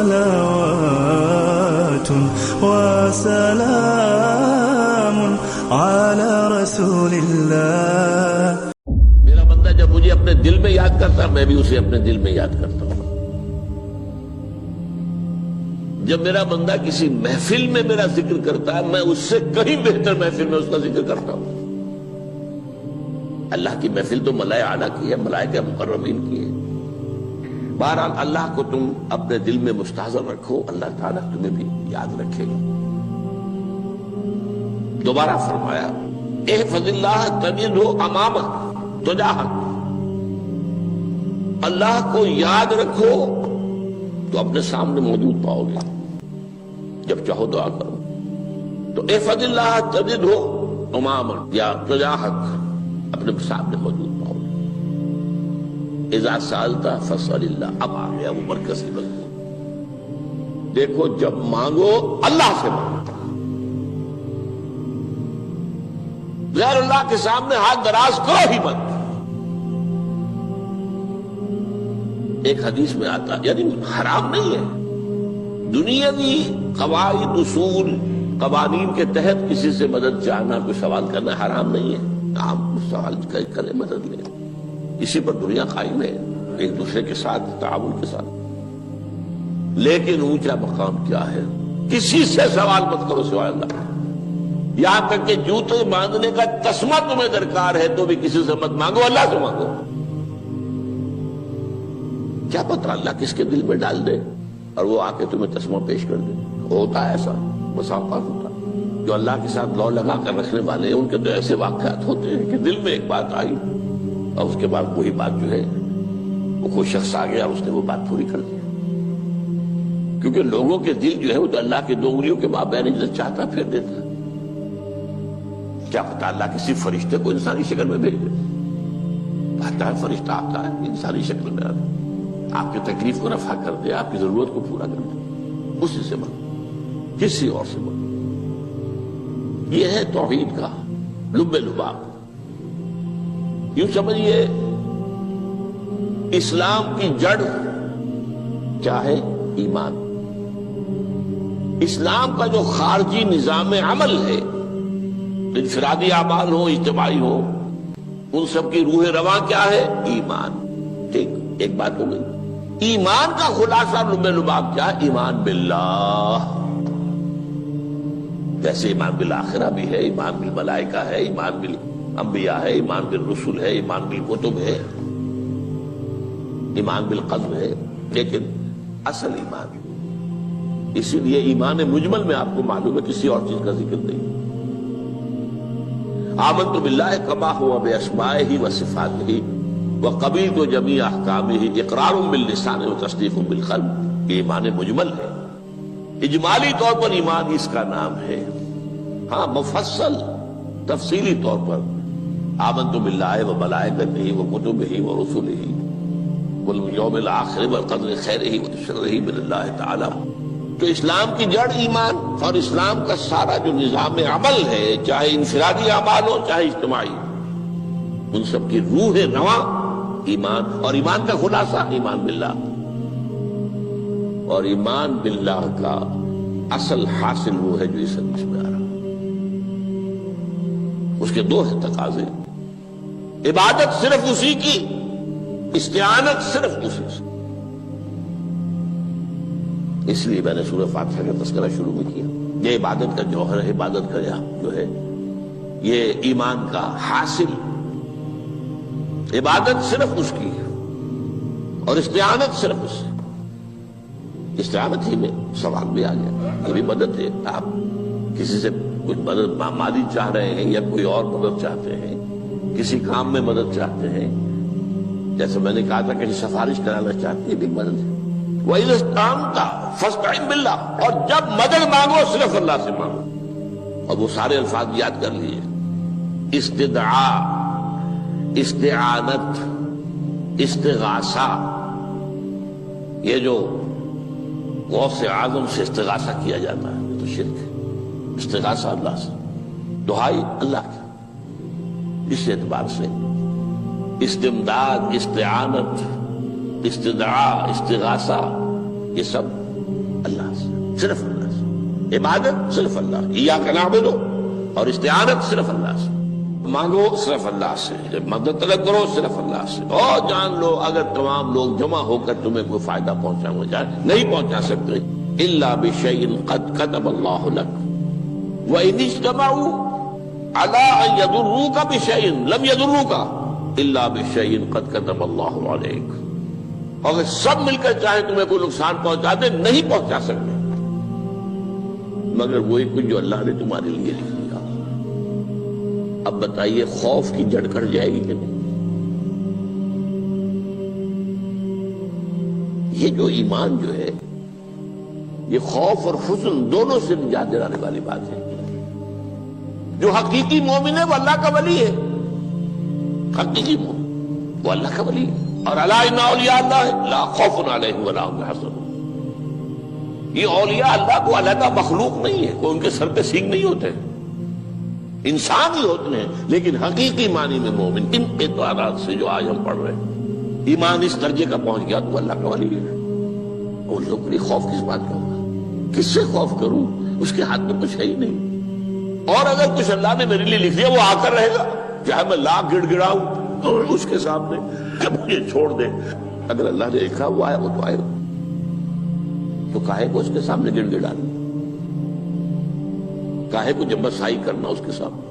صلوات وسلام على رسول الله. میرا بندہ جب مجھے اپنے دل میں یاد کرتا ہے میں بھی اسے اپنے دل میں یاد کرتا ہوں. جب میرا بندہ کسی محفل میں میرا ذکر کرتا ہے میں اس سے کہیں بہتر محفل میں اس کا ذکر کرتا ہوں. اللہ کی محفل تو ملائے اعلیٰ کی ہے، ملائکہ مقربین کی ہے. بہرحال اللہ کو تم اپنے دل میں مستحضر رکھو، اللہ تعالیٰ تمہیں بھی یاد رکھے گا. دوبارہ فرمایا احفظ اللہ تجدہ امامک تجاہک. اللہ کو یاد رکھو تو اپنے سامنے موجود پاؤ گے. جب چاہو دعا کرو تو احفظ اللہ تجدہ امامک یا تجاہک، اپنے سامنے موجود پاؤ گے. اذا سألت فاسأل اللہ. اب آ گیا وہ مرکزی مضمون. دیکھو جب مانگو اللہ سے مانگو، غیر اللہ کے سامنے ہاتھ دراز کرو ہی مت. ایک حدیث میں آتا یعنی حرام نہیں ہے، دنیاوی قواعد اصول قوانین کے تحت کسی سے مدد چاہنا، کوئی سوال کرنا حرام نہیں ہے. آپ سوال کریں، مدد لیں، اسی پر دنیا قائم ہے، ایک دوسرے کے ساتھ تعاون کے ساتھ. لیکن اونچا مقام کیا ہے؟ کسی سے سوال مت کرو سوائے اللہ. یہاں تک کہ جوتے باندھنے کا تسمہ تمہیں درکار ہے تو بھی کسی سے مت مانگو، اللہ سے مانگو. کیا پتہ اللہ کس کے دل میں ڈال دے اور وہ آ کے تمہیں تسمہ پیش کر دے. ہوتا ہے ایسا، بس اوقات ہوتا ہے. جو اللہ کے ساتھ لو لگا کر رکھنے والے ہیں ان کے تو ایسے واقعات ہوتے ہیں کہ دل میں ایک بات آئی اور اس کے بعد وہی بات جو ہے وہ کوئی شخص آ گیا اور اس نے وہ بات پوری کر دی. کیونکہ لوگوں کے دل جو ہے وہ تو اللہ کے دو انگلیوں کے مابین جو چاہتا پھیر دیتا. کیا پتہ اللہ کسی فرشتے کو انسانی شکل میں بھیج دے. آتا ہے فرشتہ، آتا ہے انسانی شکل میں آتا ہے، آپ کی تکلیف کو رفع کر دے، آپ کی ضرورت کو پورا کر دے. اسی سے مانگو، کسی اور سے مانگو. یہ ہے توحید کا لب لباب. یوں سمجھیے اسلام کی جڑ کیا ہے؟ ایمان. اسلام کا جو خارجی نظام عمل ہے، انفرادی اعمال ہو اجتماعی ہو، ان سب کی روح رواں کیا ہے؟ ایمان. ٹھیک، ایک بات ہو گئی. ایمان کا خلاصہ لب لباب کیا ہے؟ ایمان باللہ. جیسے ایمان بالآخرہ بھی ہے، ایمان بالملائکہ ہے، ایمان بالانبیاء ہے، ایمان بالرسل ہے، ایمان بالکتب ہے، ایمان بالقلب ہے. لیکن اصل ایمان، اسی لیے ایمان مجمل میں آپ کو معلوم ہے کسی اور چیز کا ذکر نہیں. آمنت باللہ کما ہوا باسمائہ وصفاتہ وقبلت جمیع احکامہ اقرار باللسان وتصدیق بالقلب. یہ ایمان مجمل ہے. اجمالی طور پر ایمان اس کا نام ہے. ہاں مفصل تفصیلی طور پر آمنت باللہ وملائکتہ وکتبہ ورسلہ والیوم الآخر والقدر خیرہ وشرہ من اللہ تعالی. تو اسلام کی جڑ ایمان، اور اسلام کا سارا جو نظام عمل ہے، چاہے انفرادی اعمال ہو چاہے اجتماعی، ان سب کی روح رواں ایمان. اور ایمان کا خلاصہ ایمان باللہ. اور ایمان باللہ کا اصل حاصل وہ ہے جو اس حدیث میں آ رہا. اس کے دو ہیں تقاضے. عبادت صرف اسی کی، استعانت صرف اسی سے. اس لیے میں نے سورہ فاتحہ کا تذکرہ شروع میں کیا. یہ عبادت کا جوہر ہے، عبادت کا جو ہے یہ ایمان کا حاصل. عبادت صرف اس کی اور استعانت صرف اس سے. استعانت ہی میں سوال بھی آ گیا، یہ بھی مدد ہے. آپ کسی سے کچھ مدد مالی چاہ رہے ہیں یا کوئی اور مدد چاہتے ہیں، کسی کام میں مدد چاہتے ہیں، جیسے میں نے کہا تھا کہ سفارش کرانا چاہتے ہیں، یہ بھی مدد ہے. وَإِذَا اسْتَعَنْتَ فَاسْتَعِنْ بِاللَّهِ. اور جب مدد مانگو صرف اللہ سے مانگو. اور وہ سارے الفاظ یاد کر لیجیے: استدعاء، استعانت، استغاثہ. یہ جو غوث اعظم سے استغاثہ کیا جاتا ہے یہ تو شرک ہے. استغاثہ اللہ سے، دعائی اللہ کی. اس اعتبار سے استمداد، استعانت، استدعاء، استغاثہ، یہ سب اللہ سے، صرف اللہ سے، عبادت صرف اللہ، ایاک نعبد اور استعانت صرف اللہ سے، مانگو صرف اللہ سے، جب مدد طلب کرو صرف اللہ سے، اور جان لو اگر تمام لوگ جمع ہو کر تمہیں کوئی فائدہ پہنچانا جائے نہیں پہنچا سکتے، الا بشیء قد کتب اللہ لک وان اجتمعوا علی ان یضروک بشیء لم یضروک الا بشیء قد کتب اللہ علیک، اگر سب مل کر چاہے تمہیں کوئی نقصان پہنچا دے نہیں پہنچا سکتے مگر وہی کچھ جو اللہ نے تمہارے لیے لکھ دیا۔ اب بتائیے خوف کی جڑ کٹ جائے گی کہ نہیں؟ یہ جو ایمان جو ہے یہ خوف اور حزن دونوں سے نجات دلانے والی بات ہے۔ جو حقیقی مومن ہے وہ اللہ کا ولی ہے، حقیقی مومن وہ اللہ کا ولی ہے، اور الا ان اولیاء اللہ لا خوف علیہم ولا هم يحزنون۔ یہ اولیاء اللہ کو علیحدہ مخلوق نہیں ہے، کوئی ان کے سر پہ سینگ نہیں ہوتے، انسان ہی ہوتے ہیں، لیکن حقیقی معنی میں مومن ان اعتبارات سے جو آج ہم پڑھ رہے ہیں ایمان اس درجے کا پہنچ گیا تو اللہ کا ولی ہے۔ ان لوگوں کے لیے خوف کس بات کا ہوگا؟ کس سے خوف کروں؟ اس کے ہاتھ میں کچھ ہے ہی نہیں، اور اگر کچھ اللہ نے میرے لیے لکھ دیا وہ آ کر رہے گا، چاہے میں لاکھ گڑ گڑاؤں اور اس کے سامنے کہ مجھے چھوڑ دے، اگر اللہ نے لکھا وہ آیا وہ تو آئے گا، تو کاہے کو اس کے سامنے گڑ گڑانا، کاہے کو جبرسائی کرنا اس کے سامنے،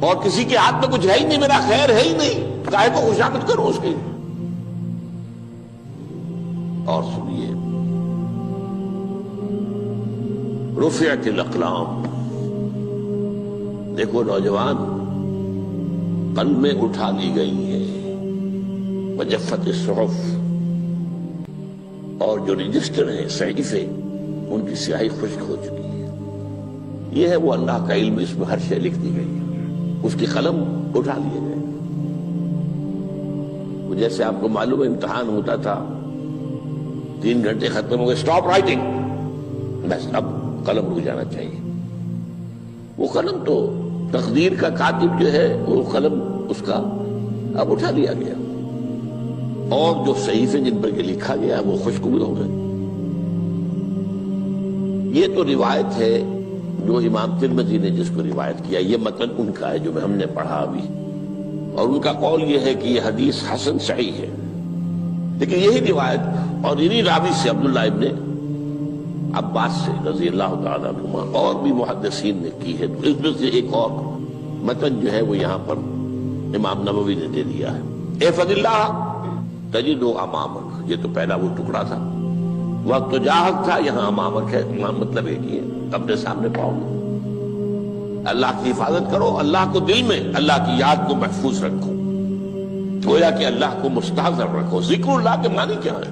اور کسی کے ہاتھ میں کچھ ہے ہی نہیں، میرا خیر ہے ہی نہیں، کاہے کو خوشامد کرو اس کی۔ اور سنیے، رفعت الاقلام، دیکھو نوجوان، قلمیں اٹھا لی گئی ہیں، وجفت الصحف، اور جو رجسٹر ہیں صحیفے ان کی سیاہی خشک ہو چکی ہے، یہ ہے وہ اللہ کا علم، اس میں ہر شے لکھ دی گئی ہے، اس کی قلم اٹھا لیے گئے۔ جیسے آپ کو معلوم ہے امتحان ہوتا تھا، 3 گھنٹے ختم ہو گئے، اسٹاپ رائٹنگ، بس اب قلم رک جانا چاہیے۔ وہ قلم تو تقدیر کا کاتب جو ہے وہ قلم اس کا اب اٹھا لیا گیا، اور جو صحیفے جن پر کے لکھا گیا وہ خشک ہو گئے۔ یہ تو روایت ہے جو امام ترمذی نے جس کو روایت کیا، یہ متن ان کا ہے جو ہم نے پڑھا ابھی، اور ان کا قول یہ ہے کہ یہ حدیث حسن صحیح ہے، لیکن یہی روایت اور انہی راوی سے عبداللہ ابن عباس سے رضی اللہ تعالیٰ عنہما اور بھی محدثین نے کی ہے، اس میں سے ایک اور متن جو ہے وہ یہاں پر امام نووی نے دے دیا ہے۔ احفظ اللہ تجدہ امامک، یہ تو پہلا وہ ٹکڑا تھا، وقت جاہک تھا، یہاں امامک ہے، امام مطلب ایک ہی ہے، اپنے سامنے پاؤ گے۔ اللہ کی حفاظت کرو، اللہ کو دل میں، اللہ کی یاد کو محفوظ رکھو، گویا کہ اللہ کو مستحضر رکھو۔ ذکر اللہ کے معنی کیا ہے؟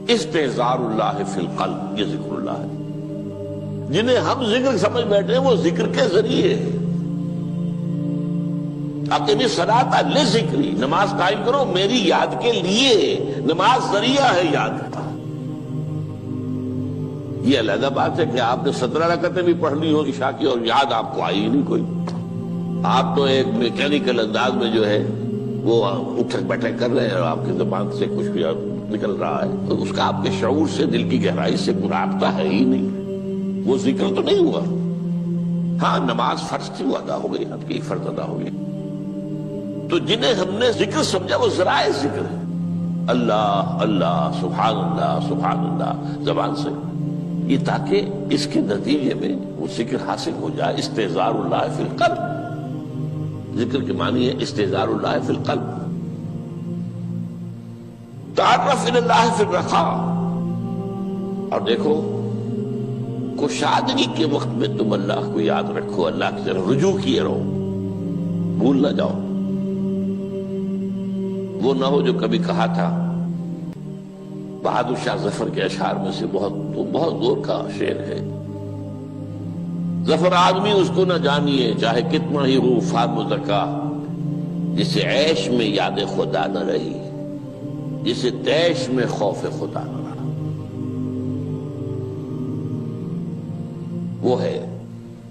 استحضار اللہ فی القلب، یہ ذکر اللہ ہے۔ جنہیں ہم ذکر سمجھ بیٹھے ہیں وہ ذکر کے ذریعے ہے۔ اقیم الصلاۃ لذکری، نماز قائم کرو میری یاد کے لیے، نماز ذریعہ ہے یاد کا۔ یہ علیحدہ بات ہے کہ آپ نے 17 رکعتیں بھی پڑھ لی ہو عشاء کی اور یاد آپ کو آئی ہی نہیں کوئی، آپ تو ایک میکینیکل انداز میں جو ہے وہ اٹھک بیٹھک کر رہے ہیں اور آپ کی زبان سے کچھ بھی نکل رہا ہے، تو اس کا آپ کے شعور سے، دل کی گہرائی سے کوئی رابطہ ہے ہی نہیں، وہ ذکر تو نہیں ہوا۔ ہاں نماز فرض تھی وہ ادا ہو گئی، آپ کی فرض ادا ہو گئی۔ تو جنہیں ہم نے ذکر سمجھا وہ ذرائع ذکر ہے، اللہ اللہ سبحان اللہ سبحان اللہ زبان سے، یہ تاکہ اس کے نتیجے میں وہ ذکر حاصل ہو جائے۔ استحضار اللہ فی القلب، ذکر کے معنی ہے استحضار اللہ فی القلب۔ تعرف الی اللہ فی الرخاء، اور دیکھو کشادگی کے وقت میں تم اللہ کو یاد رکھو، اللہ کی طرف رجوع کیے رہو، بھول نہ جاؤ۔ وہ نہ ہو جو کبھی کہا تھا، بہادر شاہ ظفر کے اشعار میں سے بہت زور کا شعر ہے، ظفر آدمی اس کو نہ جانیے چاہے کتنا ہی ہو فام و زکا، جسے عیش میں یاد خدا نہ رہی، جسے تیش میں خوف خدا نہ رہا۔ وہ ہے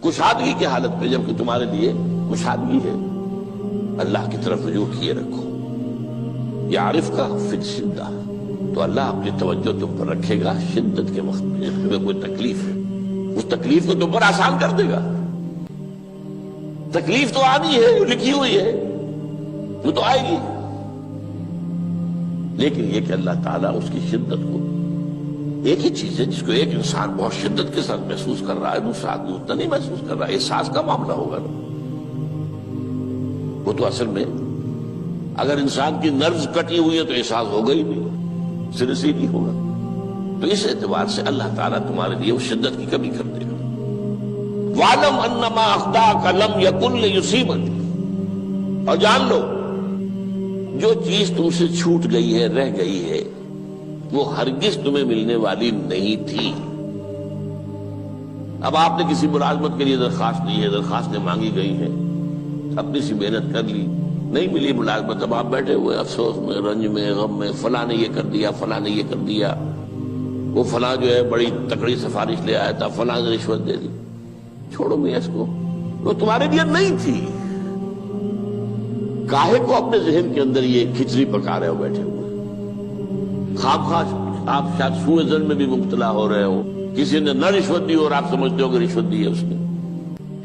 کشادگی کی حالت میں، جبکہ تمہارے لیے کشادگی ہے، اللہ کی طرف رجوع کیے رکھو۔ یعرف کا فی الشدہ، تو اللہ اپنی توجہ تم پر رکھے گا شدت کے وقت میں، جب تمہیں کوئی تکلیف ہے اس تکلیف کو تم پر آسان کر دے گا۔ تکلیف تو آنی ہے، جو لکھی ہوئی ہے وہ تو آئے گی، لیکن یہ کہ اللہ تعالیٰ اس کی شدت کو، ایک ہی چیز ہے جس کو ایک انسان بہت شدت کے ساتھ محسوس کر رہا ہے، دوسرا آدمی اتنا نہیں محسوس کر رہا ہے، احساس کا معاملہ ہوگا نا۔ وہ تو اصل میں اگر انسان کی نروز کٹی ہوئی ہے تو احساس ہوگا ہی نہیں، سر سے نہیں ہوگا۔ تو اس اعتبار سے اللہ تعالیٰ تمہارے لیے اس شدت کی کمی کر دے گا۔ وَاعْلَمْ أَنَّمَا أَخْطَأَكَ لَمْ يَكُنْ لِيُصِيبَكَ، اور جان لو جو چیز تم سے چھوٹ گئی ہے، رہ گئی ہے، وہ ہرگز تمہیں ملنے والی نہیں تھی۔ اب آپ نے کسی ملازمت کے لیے درخواست دی ہے، درخواستیں مانگی گئی ہیں، اپنی سی محنت کر لی، نہیں ملی ملازمت، اب آپ بیٹھے ہوئے افسوس میں، رنج میں، غم میں، فلاں نے یہ کر دیا، فلاں نے یہ کر دیا، وہ فلاں جو ہے بڑی تکڑی سفارش لے آیا تھا، فلاں نے رشوت دے دی۔ چھوڑو میاں اس کو، وہ تمہارے لیے نہیں تھی۔ کاہے کو اپنے ذہن کے اندر یہ کھچڑی پکا رہے ہو بیٹھے ہوئے؟ خواہ آپ شاید سوء ظن میں بھی مبتلا ہو رہے ہو، کسی نے نہ رشوت دی اور آپ سمجھتے ہو کہ رشوت دی ہے اس نے۔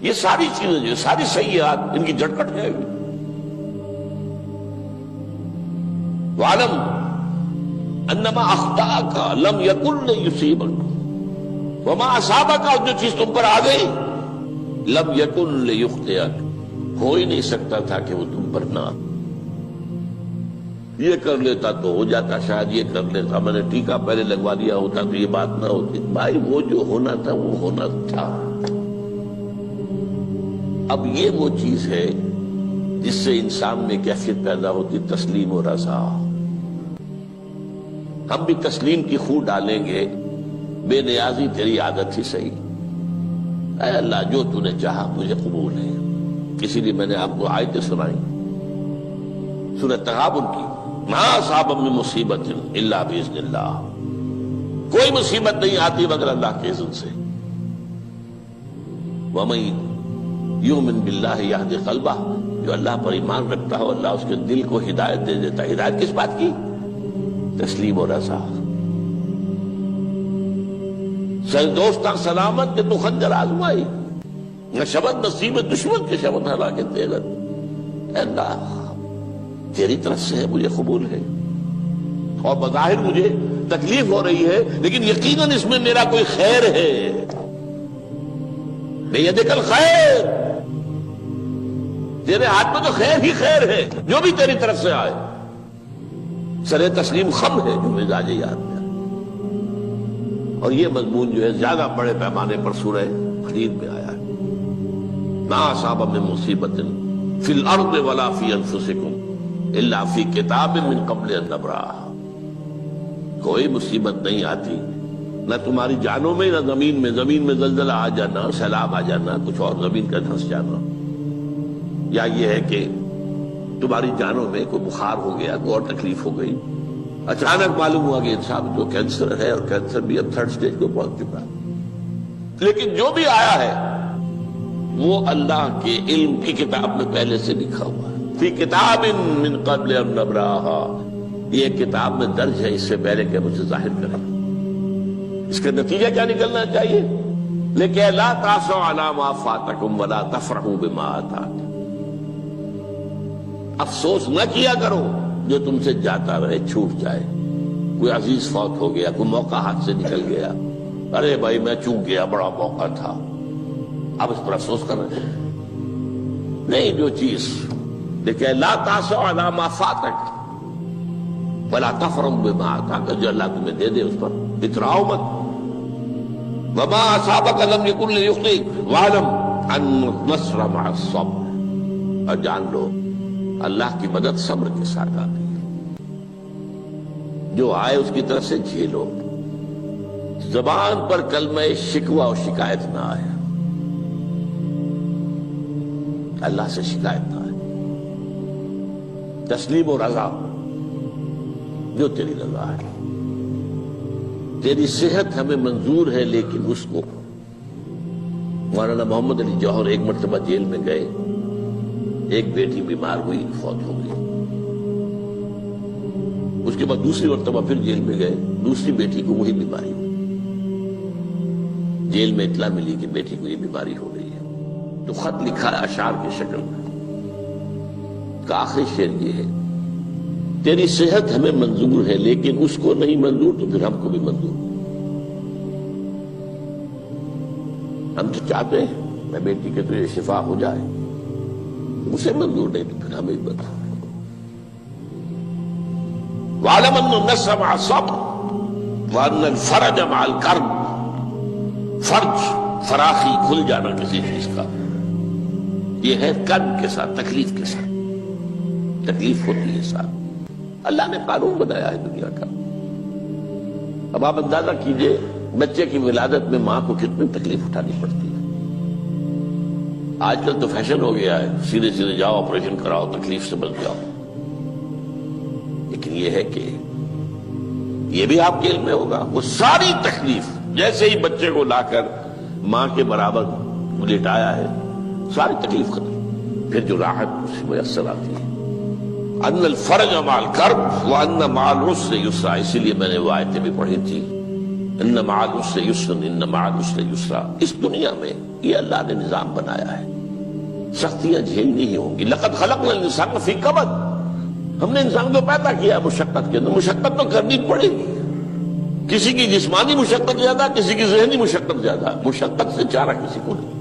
یہ ساری چیزیں جو ساری سیئات، ان کی جڑ کٹ جائے گی۔ وَاعْلَمْ أَنَّمَا أَخْطَأَكَ لَمْ يَكُنْ لِيُصِيبَكَ وَمَا أَصَابَكَ، اور جو چیز تم پر آ گئی، لَمْ يَكُنْ لِيُخْطِئَكَ، ہو ہی نہیں سکتا تھا کہ وہ تم پر نہ آ۔ یہ کر لیتا تو ہو جاتا، شاید یہ کر لیتا، میں نے ٹیکا پہلے لگوا دیا ہوتا تو یہ بات نہ ہوتی۔ بھائی وہ جو ہونا تھا وہ ہونا تھا۔ اب یہ وہ چیز ہے جس سے انسان میں کیفیت پیدا ہوتی، تسلیم و رضا۔ ہم بھی تسلیم کی خو ڈالیں گے، بے نیازی تیری عادت ہی صحیح، اے اللہ جو تو نے چاہا مجھے قبول ہے۔ اسی لیے میں نے آپ کو آیتیں سنائی سورۃ تغابن کی، ما اصاب من مصیبت الا باذن اللہ، کوئی مصیبت نہیں آتی مگر اللہ کے اذن سے۔ وَمَن یؤمن باللہ یہدی قلبہ، جو اللہ پر ایمان رکھتا ہو اللہ اس کے دل کو ہدایت دے دیتا ہے۔ ہدایت کس بات کی؟ تسلیم و رضا۔ سر دوستاں سلامت کہ تو خنجر آزمائی، نہ شبد نصیب دشمن کے شبد ہلاکے تیغت۔ اے اللہ تیری طرف سے ہے، مجھے قبول ہے، اور بظاہر مجھے تکلیف ہو رہی ہے لیکن یقیناً اس میں میرا کوئی خیر ہے۔ بیدک الخیر، تیرے ہاتھ میں تو خیر ہی خیر ہے، جو بھی تیری طرف سے آئے۔ سر تسلیم خم ہے جو مزاج یاد میں آئے۔ اور یہ مضمون جو ہے زیادہ بڑے پیمانے پر سورہ حدید میں آیا ہے۔ ما اصاب من مصیبت فی الارض ولا فی انفسکم الا فی کتاب من قبل ان نبرأها، کوئی مصیبت نہیں آتی نہ تمہاری جانوں میں نہ زمین میں، زمین میں زلزلہ آ جانا، سیلاب آ جانا، کچھ اور زمین کا دھنس جانا، یا یہ ہے کہ تمہاری جانوں میں کوئی بخار ہو گیا، کوئی اور تکلیف ہو گئی، اچانک معلوم ہوا کہ انسان جو کینسر ہے، اور کینسر بھی اب 3rd stage کو پہنچ چکا ہے، لیکن جو بھی آیا ہے وہ اللہ کے علم کی کتاب میں پہلے سے لکھا ہوا ہے۔ فی کتاب من قبل ان نبرأها، یہ کتاب میں درج ہے اس سے پہلے کہ مجھے ظاہر کرے۔ اس کا نتیجہ کیا نکلنا چاہیے؟ لیکن لا تأسوا علی ما فاتکم ولا تفرحوا بما آتاکم، افسوس نہ کیا کرو جو تم سے جاتا رہے، چھوٹ جائے، کوئی عزیز فوت ہو گیا، کوئی موقع ہاتھ سے نکل گیا، ارے بھائی میں چوک گیا، بڑا موقع تھا، اب اس پر افسوس کر رہے ہیں۔ نہیں، جو چیز لیکن لا تأسوا علی ما فاتک ولا تفرحوا بما آتاک، جو اللہ تمہیں دے دے اس پر اتراؤ مت۔ وما اصابک لم یکن لیخطئک واعلم ان النصر مع الصبر، اور جان لو اللہ کی مدد صبر کے ساتھ آتی ہے، جو آئے اس کی طرف سے جھیلو۔ زبان پر کلمہ شکوہ اور شکایت نہ آئے، اللہ سے شکایت نہ آئے، تسلیم و رضا، جو تیری رضا ہے۔ تیری صحت ہمیں منظور ہے، لیکن اس کو مولانا محمد علی جوہر ایک مرتبہ جیل میں گئے، ایک بیٹی بیمار ہوئی، فوت ہو گئی، اس اس کے بعد دوسری مرتبہ پھر جیل میں گئے، دوسری بیٹی کو وہی بیماری ہوئی، جیل میں اطلاع ملی کہ بیٹی کو یہ بیماری ہو گئی ہے، تو خط لکھا ہے اشعار کی شکل میں، کا آخری شعر یہ ہے: تیری صحت ہمیں منظور ہے لیکن اس کو نہیں منظور تو پھر ہم کو بھی منظور، ہم تو چاہتے ہیں میں بیٹی کے تجھے شفا ہو جائے، اسے منظور نہیں تو پھر ہمیں بھی بتا۔ وَاعْلَمْ أَنَّ النَّصْرَ مَعَ الصَّبْرِ وَأَنَّ الْفَرَجَ مَعَ الْكَرْبِ، فرج فراخی کھل جانا کسی چیز کا یہ ہے کرب کے ساتھ، تکلیف کے ساتھ، تکلیف ہوتی ہے ساتھ۔ اللہ نے قانون بنایا ہے دنیا کا۔ اب آپ اندازہ کیجئے بچے کی ولادت میں ماں کو کتنی تکلیف اٹھانی پڑتی ہے۔ آج کل تو فیشن ہو گیا ہے، سیدھے سیدھے جاؤ آپریشن کراؤ تکلیف سے بچ جاؤ، لیکن یہ ہے کہ یہ بھی آپ کے علم میں ہوگا وہ ساری تکلیف جیسے ہی بچے کو لا کر ماں کے برابر لٹایا ہے ساری تکلیف ختم، پھر جو راحت اس سے میسر آتی ہے۔ ان الفرج مع الکرب وان مع العسر یسرا، اسی لیے میں نے وہ آیتیں بھی پڑھی تھی، ان مع العسر یسرا ان مع العسر یسرا۔ اس دنیا میں یہ اللہ نے نظام بنایا ہے، سختیاں جھیلنی ہی ہوں گی۔ لقد خلقنا الانسان فی کبد، ہم نے انسان کو پیدا کیا مشقت کے اندر، مشقت تو کرنی پڑے گی، کسی کی جسمانی مشقت زیادہ، کسی کی ذہنی مشقت زیادہ، مشقت سے چارہ کسی کو نہیں۔